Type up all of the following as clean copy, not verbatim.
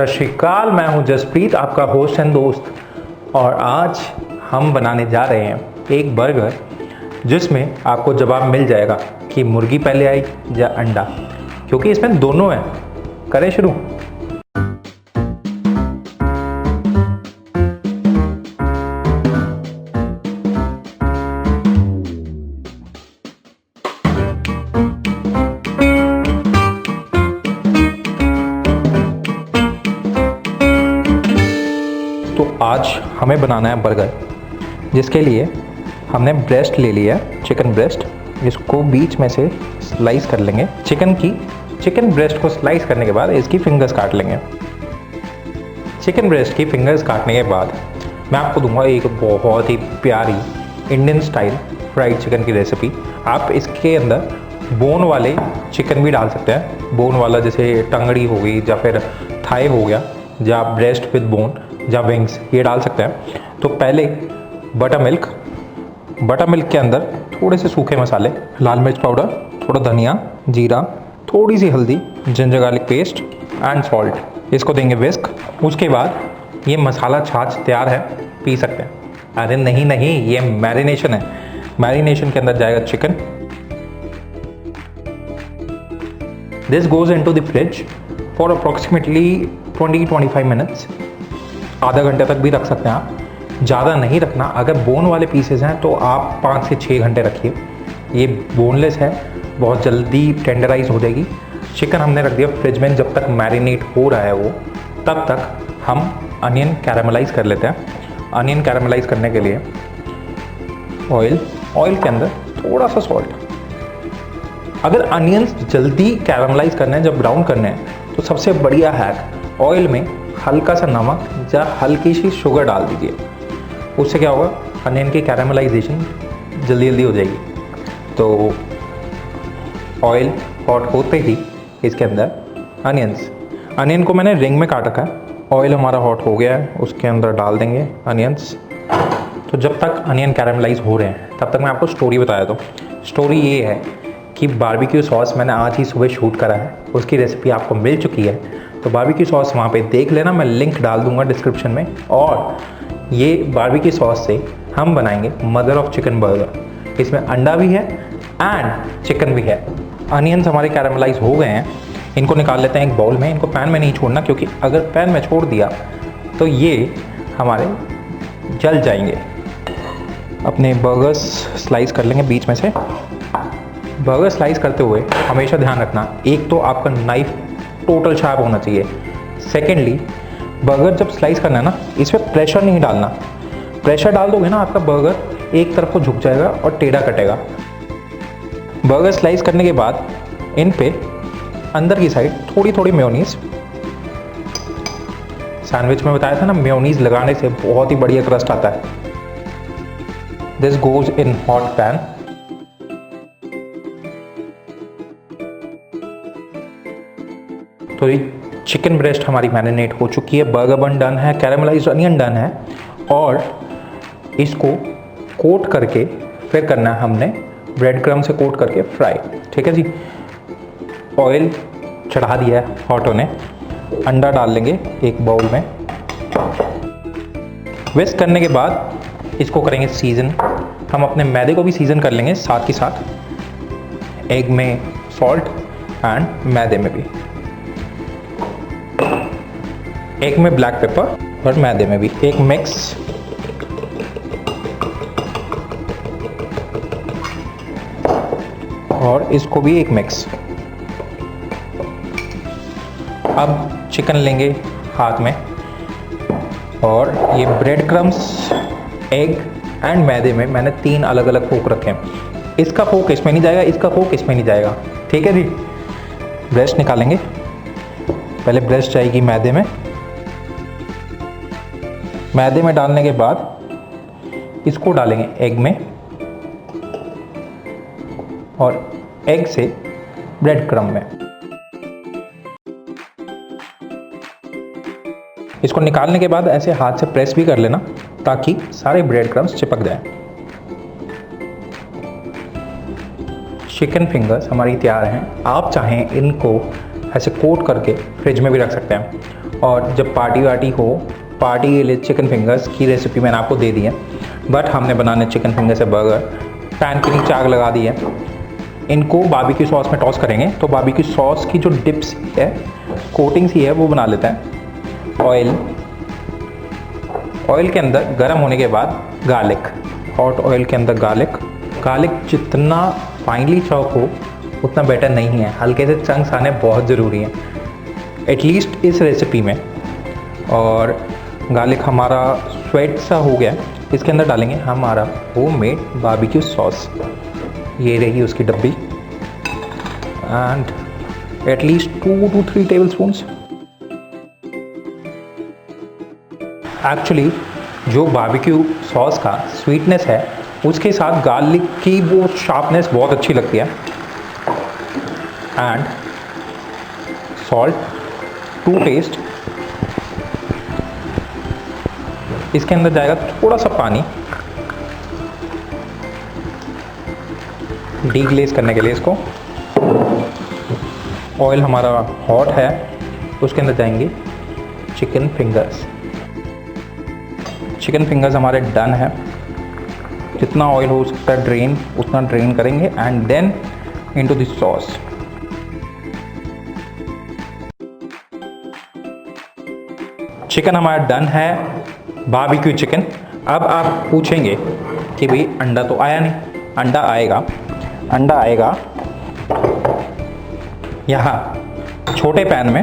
सत श्री अकाल, मैं हूं जसप्रीत, आपका होस्ट एंड दोस्त। और आज हम बनाने जा रहे हैं एक बर्गर जिसमें आपको जवाब मिल जाएगा कि मुर्गी पहले आई या अंडा, क्योंकि इसमें दोनों हैं। करें शुरू। तो आज हमें बनाना है बर्गर, जिसके लिए हमने ब्रेस्ट ले लिया है, चिकन ब्रेस्ट। इसको बीच में से स्लाइस कर लेंगे। चिकन ब्रेस्ट को स्लाइस करने के बाद इसकी फिंगर्स काट लेंगे। चिकन ब्रेस्ट की फिंगर्स काटने के बाद मैं आपको दूंगा एक बहुत ही प्यारी इंडियन स्टाइल फ्राइड चिकन की रेसिपी। आप इसके अंदर बोन वाले चिकन भी डाल सकते हैं। बोन वाला जैसे टंगड़ी हो गई या फिर थाई हो गया, या ब्रेस्ट विद बोन या विंग्स, ये डाल सकते हैं। तो पहले बटर मिल्क के अंदर थोड़े से सूखे मसाले, लाल मिर्च पाउडर, थोड़ा धनिया, जीरा, थोड़ी सी हल्दी, ginger garlic paste and salt, इसको देंगे विस्क। उसके बाद ये मसाला छाछ तैयार है, पी सकते हैं। अरे नहीं, ये मैरिनेशन है। मैरिनेशन के अंदर जाएगा chicken. This goes into the fridge for approximately 20-25 minutes. आधा घंटे तक भी रख सकते हैं आप, ज़्यादा नहीं रखना। अगर बोन वाले पीसेस हैं तो आप 5 से 6 घंटे रखिए। ये बोनलेस है, बहुत जल्दी टेंडराइज हो जाएगी। चिकन हमने रख दिया फ्रिज में। जब तक मैरिनेट हो रहा है वो, तब तक हम अनियन कैरामलाइज कर लेते हैं। अनियन कैरामलाइज करने के लिए ऑयल के अंदर थोड़ा सा सॉल्ट। अगर अनियंस जल्दी कैरामलाइज करने हैं, जब ब्राउन करने हैं, तो सबसे बढ़िया हैक, ऑयल में हल्का सा नमक या हल्की सी शुगर डाल दीजिए। उससे क्या होगा, अनियन की कैरामलाइजेशन जल्दी हो जाएगी। तो ऑयल हॉट होते ही इसके अंदर अनियन को मैंने रिंग में काट रखा है। ऑयल हमारा हॉट हो गया है, उसके अंदर डाल देंगे अनियंस। तो जब तक अनियन कैरामलाइज हो रहे हैं, तब तक मैं आपको स्टोरी बताया। तो स्टोरी ये है कि बारबेक्यू सॉस मैंने आज ही सुबह शूट करा है, उसकी रेसिपी आपको मिल चुकी है। तो बारबेक्यू सॉस वहाँ पे देख लेना, मैं लिंक डाल दूंगा डिस्क्रिप्शन में। और ये बारबेक्यू सॉस से हम बनाएंगे मदर ऑफ चिकन बर्गर। इसमें अंडा भी है एंड चिकन भी है। अनियंस हमारे कैरामलाइज हो गए हैं, इनको निकाल लेते हैं एक बाउल में। इनको पैन में नहीं छोड़ना, क्योंकि अगर पैन में छोड़ दिया तो ये हमारे जल जाएंगे। अपने बर्गर्स स्लाइस कर लेंगे बीच में से। बर्गर स्लाइस करते हुए हमेशा ध्यान रखना, एक तो आपका नाइफ टोटल शार्प होना चाहिए। सेकेंडली, बर्गर जब स्लाइस करना है ना, इस पर प्रेशर नहीं डालना। प्रेशर डाल दोगे ना, आपका बर्गर एक तरफ को झुक जाएगा और टेढ़ा कटेगा। बर्गर स्लाइस करने के बाद इन पे अंदर की साइड थोड़ी मेयोनीज, सैंडविच में बताया था ना, मेयोनीज लगाने से बहुत ही बढ़िया क्रस्ट आता है। This goes in hot pan. तो ये चिकन ब्रेस्ट हमारी मैरिनेट हो चुकी है, बर्गर बन डन है, कैरामलाइज्ड अनियन डन है। और इसको कोट करके फिर करना है हमने ब्रेड क्रम्ब से कोट करके फ्राई। ठीक है जी। ऑयल चढ़ा दिया है हॉट होने। अंडा डाल लेंगे एक बाउल में। विस्क करने के बाद इसको करेंगे सीजन। हम अपने मैदे को भी सीजन कर लेंगे साथ ही साथ, एग में सॉल्ट एंड मैदे में भी। एग में ब्लैक पेपर और मैदे में भी एक मिक्स। और इसको भी एक मिक्स। अब चिकन लेंगे हाथ में, और ये ब्रेड क्रम्स, एग एंड मैदे में मैंने 3 अलग अलग फोक रखे हैं। इसका फोक इसमें नहीं जाएगा, इसका फोक इसमें नहीं जाएगा। ठीक है जी। ब्रेस्ट निकालेंगे। पहले ब्रेस्ट जाएगी मैदे में। मैदे में डालने के बाद इसको डालेंगे एग में, और एग से ब्रेड क्रम्ब में। इसको निकालने के बाद ऐसे हाथ से प्रेस भी कर लेना, ताकि सारे ब्रेड क्रम्ब्स चिपक जाएं। चिकन फिंगर्स हमारी तैयार हैं। आप चाहें इनको ऐसे कोट करके फ्रिज में भी रख सकते हैं। और जब पार्टी वार्टी हो, पार्टी के लिए चिकन फिंगर्स की रेसिपी मैंने आपको दे दी है, बट हमने बनाने चिकन फिंगर से बर्गर। पैन के नीचे आग लगा दी है, इनको बारबेक्यू सॉस में टॉस करेंगे। तो बारबेक्यू सॉस की जो डिप्स है, कोटिंग्स ही है, वो बना लेते हैं। ऑयल के अंदर गर्म होने के बाद गार्लिक, हॉट ऑयल के अंदर गार्लिक जितना फाइनली चॉप हो उतना बेटर नहीं है, हल्के से चंक्स आने बहुत ज़रूरी हैं एटलीस्ट इस रेसिपी में। और गार्लिक हमारा स्वेट सा हो गया, इसके अंदर डालेंगे हमारा होममेड बारबेक्यू सॉस। ये रही उसकी डब्बी and at least 2 to 3 table spoons. Actually जो बारबेक्यू सॉस का स्वीटनेस है उसके साथ गार्लिक की वो शार्पनेस बहुत अच्छी लगती है। And salt to taste. इसके अंदर जाएगा थोड़ा सा पानी डीग्लेज करने के लिए इसको। ऑयल हमारा हॉट है, उसके अंदर जाएंगे चिकन फिंगर्स। चिकन फिंगर्स हमारे डन है। जितना ऑयल हो सकता है ड्रेन उतना ड्रेन करेंगे and then into this sauce. Chicken हमारा डन है, बारबेक्यू चिकन। अब आप पूछेंगे कि भाई अंडा तो आया नहीं। अंडा आएगा यहाँ छोटे पैन में।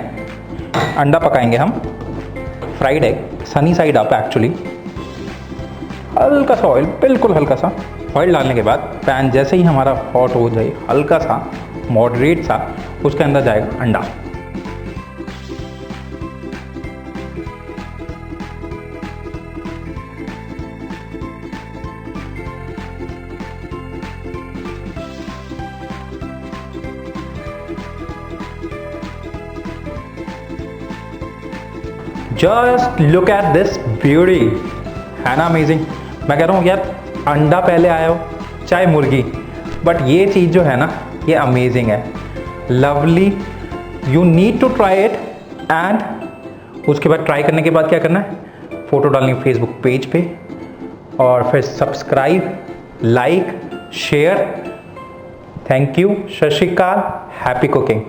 अंडा पकाएंगे हम, fried egg, sunny side up actually. हल्का सा ऑयल, बिल्कुल हल्का सा ऑयल डालने के बाद पैन जैसे ही हमारा हॉट हो जाए, हल्का सा मॉडरेट सा, उसके अंदर जाएगा अंडा। Just look at this beauty, है ना अमेजिंग। मैं कह रहा हूँ यार अंडा पहले आया हो चाहे मुर्गी, बट ये चीज़ जो है ना ये अमेजिंग है, lovely. You need to try it. And उसके बाद ट्राई करने के बाद क्या करना है, फ़ोटो डालनी है फेसबुक पेज पे और फिर subscribe, like, share. Thank you, सत श्री अकाल, हैप्पी कुकिंग।